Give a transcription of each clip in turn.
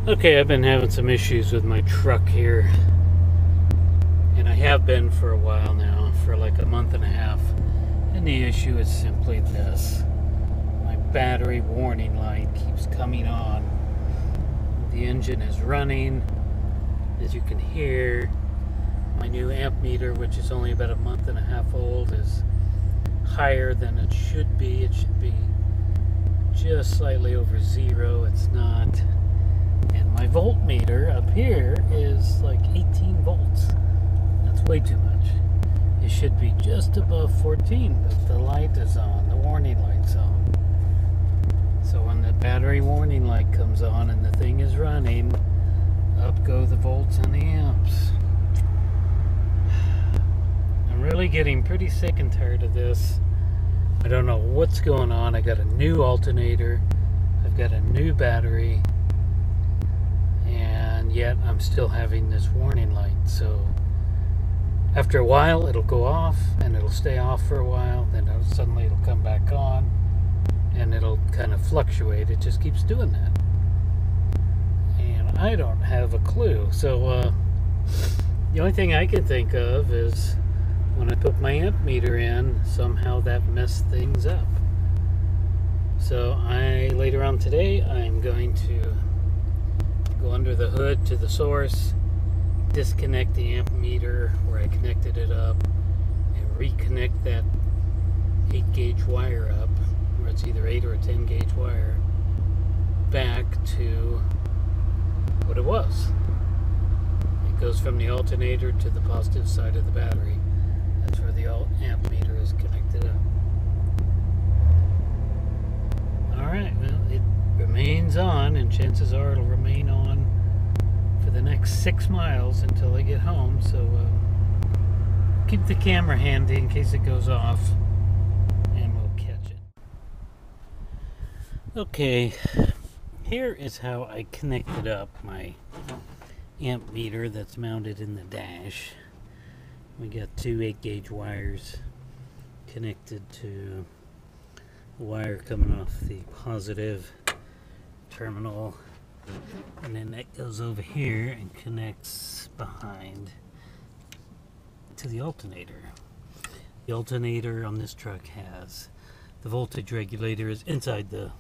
Okay, I've been having some issues with my truck here, and I have been for a while now, for like a month and a half. And the issue is simply this: my battery warning light keeps coming on. The engine is running. As you can hear, my new amp meter, which is only about a month and a half old, is higher than it should be. It should be just slightly over zero. It's not. And my voltmeter up here is like 18 volts. That's way too much. It should be just above 14, but the light is on, the warning light's on. So when the battery warning light comes on and the thing is running, up go the volts and the amps. I'm really getting pretty sick and tired of this. I don't know what's going on. I got a new alternator. I've got a new battery. And yet I'm still having this warning light. So after a while it'll go off and it'll stay off for a while, then suddenly it'll come back on and it'll kind of fluctuate. It just keeps doing that, and I don't have a clue. So the only thing I can think of is when I put my amp meter in, somehow that messed things up. So later on today I'm going to go under the hood to the source, disconnect the amp meter where I connected it up, and reconnect that 8 gauge wire up, where it's either 8 or a 10 gauge wire, back to what it was. It goes from the alternator to the positive side of the battery. That's where the amp meter is connected up. Alright, well, it remains on, and chances are it'll remain on for the next 6 miles until I get home. So keep the camera handy in case it goes off, and we'll catch it. Okay, here is how I connected up my amp meter that's mounted in the dash. We got 2 8 gauge wires connected to the wire coming off the positive terminal, and then that goes over here and connects behind to the alternator. The alternator on this truck has the voltage regulator is inside the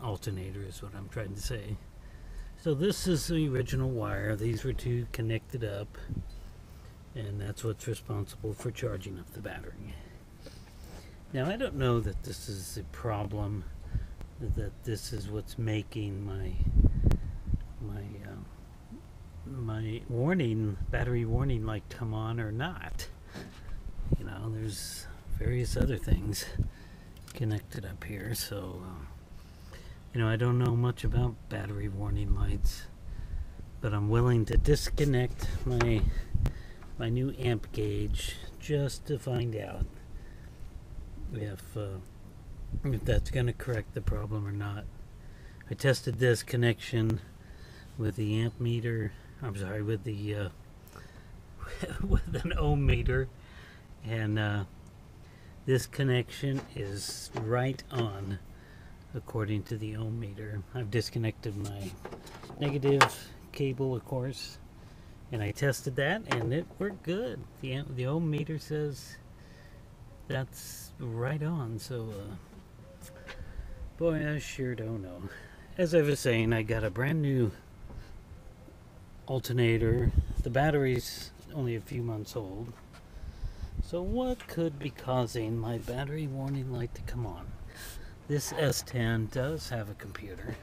alternator, is what I'm trying to say. So this is the original wire. These were 2 connected up, and that's what's responsible for charging up the battery. Now, I don't know that this is a problem, that this is what's making my battery warning light come on or not. You know, there's various other things connected up here, so you know, I don't know much about battery warning lights, but I'm willing to disconnect my new amp gauge just to find out if that's going to correct the problem or not. I tested this connection with the amp meter, I'm sorry, with the with an ohm meter, and this connection is right on according to the ohm meter. I've disconnected my negative cable, of course, and I tested that and it worked good. The ohm meter says that's right on. So boy, I sure don't know. As I was saying, I got a brand new alternator. The battery's only a few months old. So what could be causing my battery warning light to come on? This S10 does have a computer,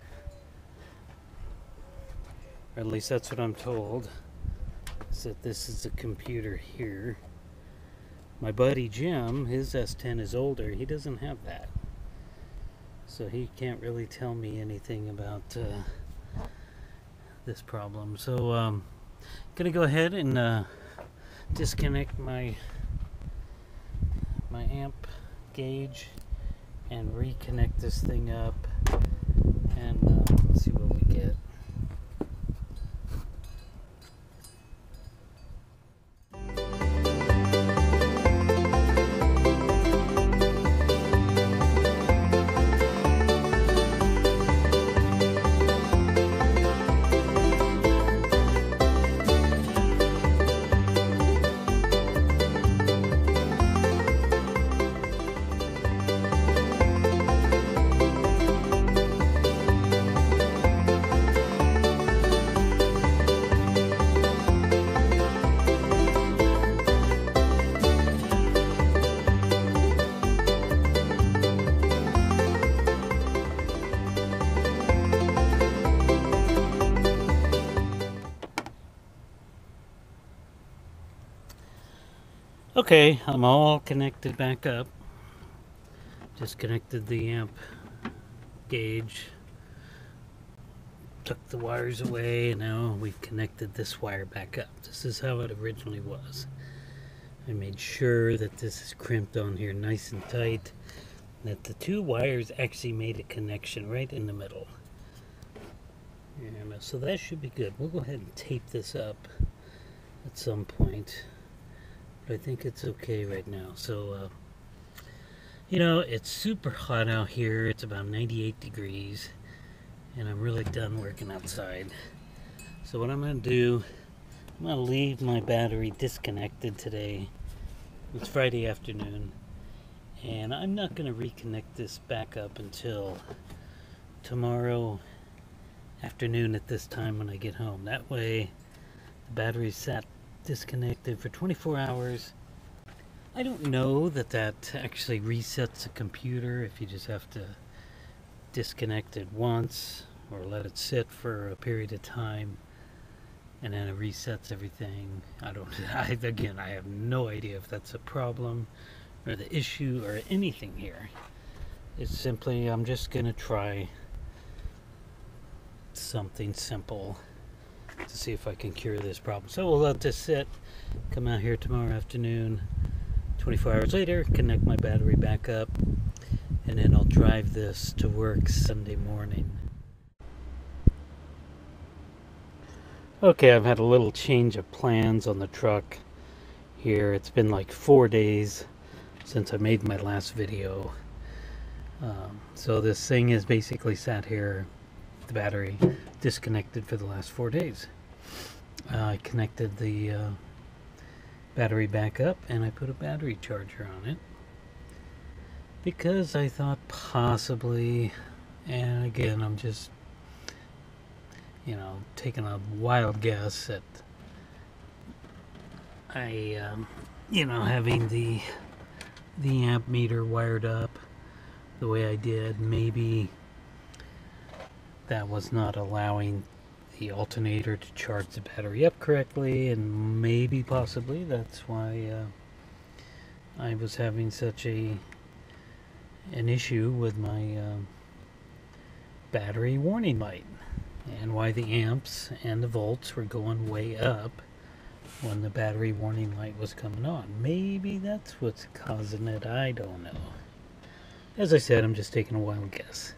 or at least that's what I'm told, is that this is a computer here. My buddy Jim, his S10 is older. He doesn't have that, so he can't really tell me anything about this problem. So I'm gonna go ahead and disconnect my amp gauge and reconnect this thing up, and see what we get. Okay, I'm all connected back up. Disconnected the amp gauge, took the wires away, and now we've connected this wire back up. This is how it originally was. I made sure that this is crimped on here nice and tight, that the two wires actually made a connection right in the middle. And so that should be good. We'll go ahead and tape this up at some point, but I think it's okay right now. So you know, it's super hot out here. It's about 98 degrees, and I'm really done working outside. So what I'm going to do, I'm going to leave my battery disconnected today. It's Friday afternoon, and I'm not going to reconnect this back up until tomorrow afternoon at this time when I get home. That way the battery's sat disconnected for 24 hours. I don't know that that actually resets a computer if you just have to disconnect it once or let it sit for a period of time and then it resets everything. Again, I have no idea if that's a problem or the issue or anything here. It's simply, I'm just gonna try something simple to see if I can cure this problem. So we'll let this sit, come out here tomorrow afternoon, 24 hours later, connect my battery back up, and then I'll drive this to work Sunday morning. Okay, I've had a little change of plans on the truck here. It's been like 4 days since I made my last video. So this thing is basically sat here, the battery, disconnected for the last 4 days. I connected the battery back up and I put a battery charger on it because I thought possibly, and again I'm just, you know, taking a wild guess at you know, having the amp meter wired up the way I did, maybe that was not allowing the alternator to charge the battery up correctly, and maybe possibly that's why I was having such an issue with my battery warning light, and why the amps and the volts were going way up when the battery warning light was coming on. Maybe that's what's causing it. I don't know. As I said, I'm just taking a wild guess.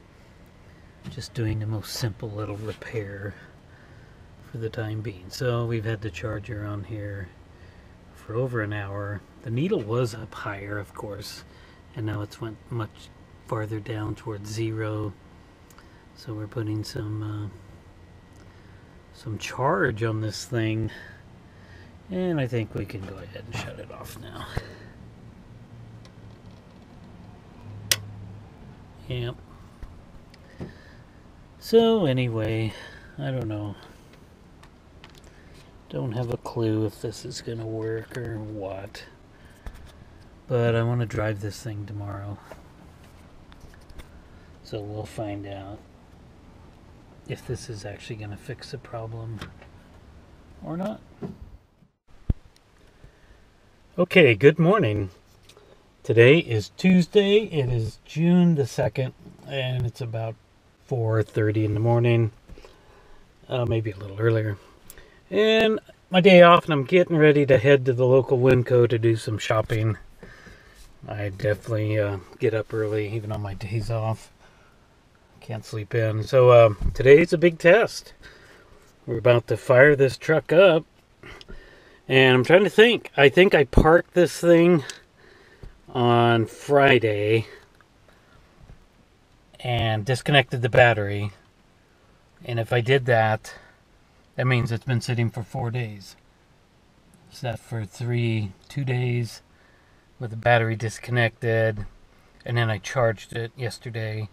Just doing the most simple little repair for the time being. So we've had the charger on here for over an hour. The needle was up higher, of course, and now it's went much farther down towards 0. So we're putting some charge on this thing, and I think we can go ahead and shut it off now. Yep. So anyway, I don't know. Don't have a clue if this is gonna work or what. But I want to drive this thing tomorrow. So we'll find out if this is actually gonna fix the problem or not. Okay, good morning. Today is Tuesday. It is June the 2nd, and it's about 4:30 in the morning, maybe a little earlier. And my day off, and I'm getting ready to head to the local Winco to do some shopping. I definitely get up early, even on my days off. Can't sleep in. So today's a big test. We're about to fire this truck up, and I'm trying to think. I think I parked this thing on Friday and disconnected the battery, and if I did that, that means it's been sitting for 4 days. Sat for 2 days with the battery disconnected, and then I charged it yesterday.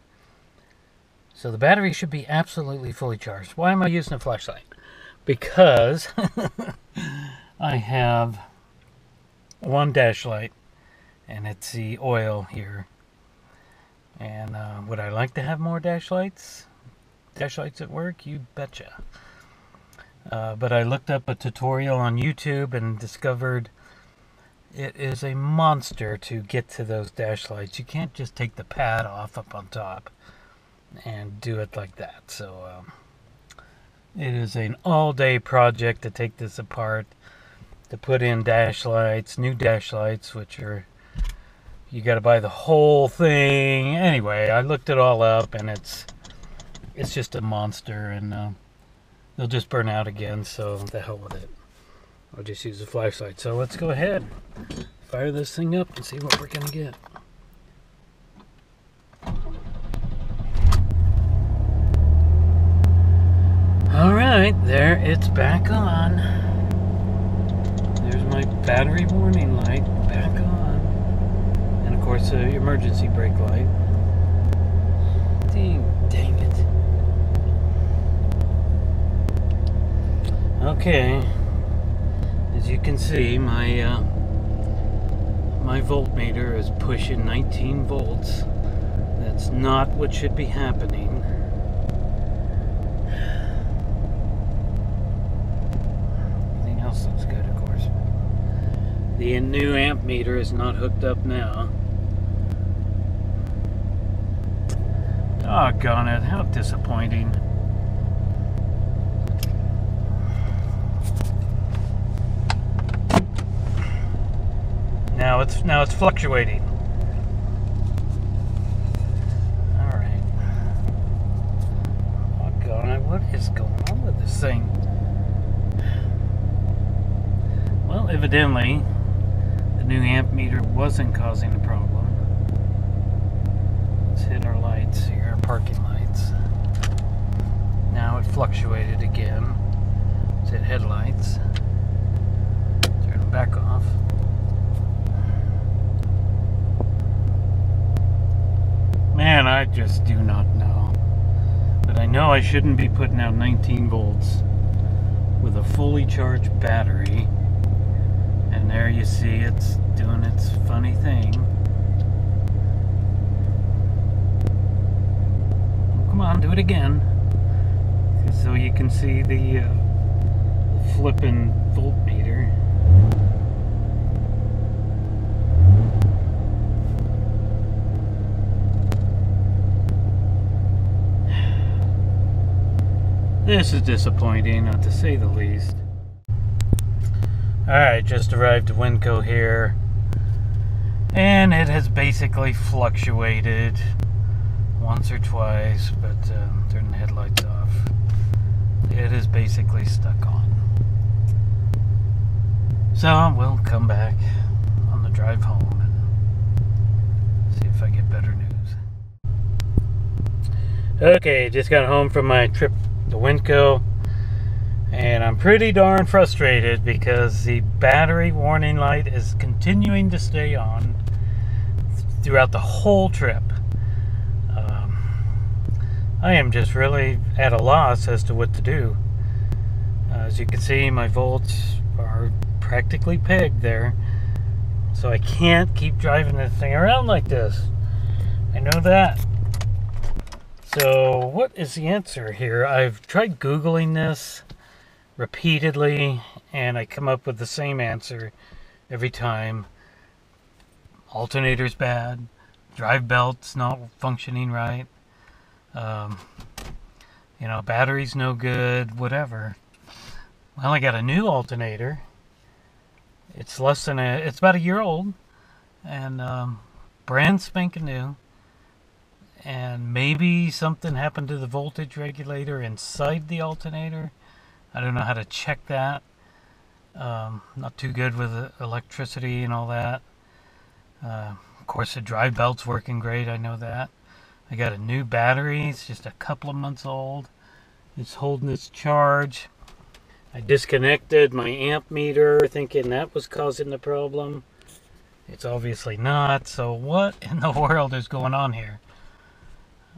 So the battery should be absolutely fully charged. Why am I using a flashlight? Because I have one dash light, and it's the oil here. And would I like to have more dash lights? Dash lights at work? You betcha. But I looked up a tutorial on YouTube and discovered It is a monster to get to those dash lights. You can't just take the pad off up on top and do it like that. So it is an all-day project to take this apart, to put in dash lights, new dash lights, which are, you got to buy the whole thing. Anyway, I looked it all up, and it's just a monster, and they'll just burn out again, so the hell with it. I'll just use a flashlight. So let's go ahead, fire this thing up, and see what we're gonna get. All right, there, it's back on. There's my battery warning light back on, and of course the emergency brake light. Dang it. Okay, as you can see, my voltmeter is pushing 19 volts. That's not what should be happening. Everything else looks good, of course. The new amp meter is not hooked up now. Doggone it, how disappointing. Now it's fluctuating. All right. Oh God, what is going on with this thing? Well, evidently, the new amp meter wasn't causing a problem. Let's hit our lights here, our parking lights. Now it fluctuated again. Let's hit headlights. Turn them back off. Man, I just do not know. But I know I shouldn't be putting out 19 volts with a fully charged battery. And there you see it's doing its funny thing. Oh, come on, do it again. So you can see the flipping voltmeter. This is disappointing, not to say the least. Alright, just arrived at Winco here, and it has basically fluctuated once or twice, but turn the headlights off. It is basically stuck on. So we'll come back on the drive home and see if I get better news. Okay, just got home from my trip to Winco, and I'm pretty darn frustrated because the battery warning light is continuing to stay on throughout the whole trip. I am just really at a loss as to what to do. As you can see, my volts are practically pegged there, so I can't keep driving this thing around like this. I know that. So what is the answer here? I've tried Googling this repeatedly, and I come up with the same answer every time. Alternator's bad, drive belt's not functioning right, you know, battery's no good, whatever. Well, I got a new alternator. It's it's about a year old, and brand spanking new. And maybe something happened to the voltage regulator inside the alternator. I don't know how to check that. Not too good with electricity and all that. Of course, the drive belt's working great, I know that. I got a new battery, it's just a couple of months old. It's holding its charge. I disconnected my amp meter thinking that was causing the problem. It's obviously not, so what in the world is going on here?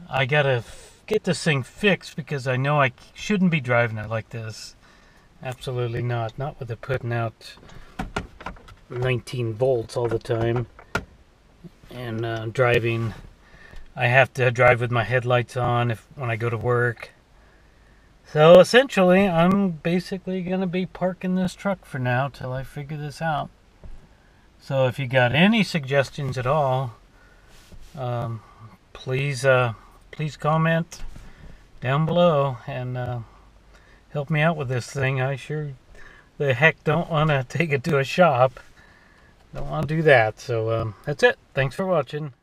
I gotta get this thing fixed because I know I shouldn't be driving it like this. Absolutely not. Not with it putting out 19 volts all the time. And driving, I have to drive with my headlights on when I go to work. So essentially, I'm basically gonna be parking this truck for now till I figure this out. So if you got any suggestions at all, please comment down below and help me out with this thing. I sure the heck don't want to take it to a shop. Don't want to do that. So that's it. Thanks for watching.